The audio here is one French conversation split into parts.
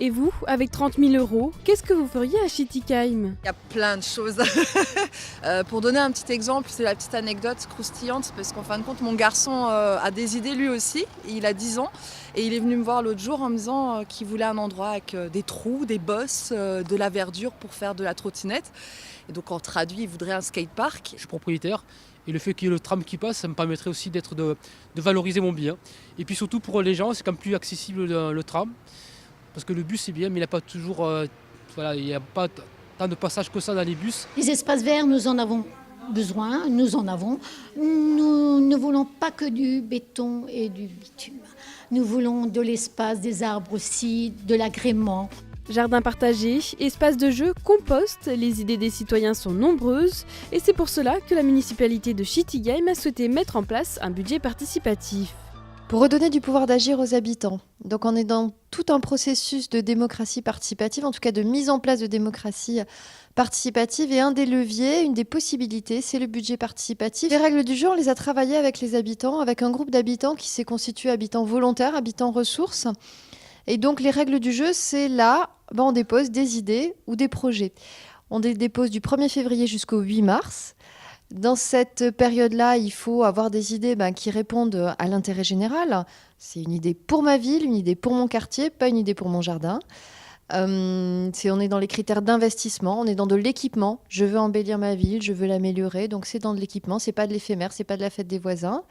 Et vous, avec 30 000 €, qu'est-ce que vous feriez à Schittigheim? Il y a plein de choses. Pour donner un petit exemple, c'est la petite anecdote croustillante, parce qu'en fin de compte, mon garçon a des idées lui aussi. Il a 10 ans et il est venu me voir l'autre jour en me disant qu'il voulait un endroit avec des trous, des bosses, de la verdure pour faire de la trottinette. Et donc en traduit, il voudrait un skatepark. Je suis propriétaire et le fait qu'il y ait le tram qui passe, ça me permettrait aussi de valoriser mon bien. Et puis surtout pour les gens, c'est quand même plus accessible le tram. Parce que le bus c'est bien, mais il n'y a pas toujours, il n'y a pas tant de passages que ça dans les bus. Les espaces verts, nous en avons besoin, nous en avons. Nous ne voulons pas que du béton et du bitume. Nous voulons de l'espace, des arbres aussi, de l'agrément. Jardin partagé, espace de jeu, compost, les idées des citoyens sont nombreuses et c'est pour cela que la municipalité de Schittigheim a souhaité mettre en place un budget participatif. Pour redonner du pouvoir d'agir aux habitants. Donc on est dans tout un processus de démocratie participative, en tout cas de mise en place de démocratie participative. Et un des leviers, une des possibilités, c'est le budget participatif. Les règles du jeu, on les a travaillées avec les habitants, avec un groupe d'habitants qui s'est constitué habitants volontaires, habitants ressources. Et donc les règles du jeu, c'est là, on dépose des idées ou des projets. On les dépose du 1er février jusqu'au 8 mars. Dans cette période-là, il faut avoir des idées qui répondent à l'intérêt général. C'est une idée pour ma ville, une idée pour mon quartier, pas une idée pour mon jardin. On est dans les critères d'investissement, on est dans de l'équipement. Je veux embellir ma ville, je veux l'améliorer, donc c'est dans de l'équipement, c'est pas de l'éphémère, c'est pas de la fête des voisins.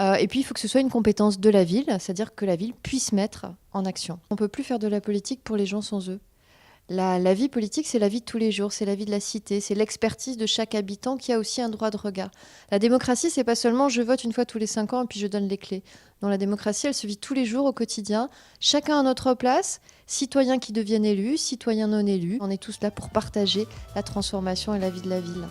Et puis il faut que ce soit une compétence de la ville, c'est-à-dire que la ville puisse mettre en action. On ne peut plus faire de la politique pour les gens sans eux. La vie politique, c'est la vie de tous les jours, c'est la vie de la cité, c'est l'expertise de chaque habitant qui a aussi un droit de regard. La démocratie, c'est pas seulement je vote une fois tous les 5 ans et puis je donne les clés. Non, la démocratie, elle se vit tous les jours au quotidien, chacun à notre place, citoyens qui deviennent élus, citoyens non élus. On est tous là pour partager la transformation et la vie de la ville.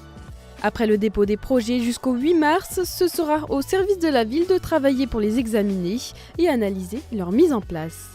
Après le dépôt des projets jusqu'au 8 mars, ce sera au service de la ville de travailler pour les examiner et analyser leur mise en place.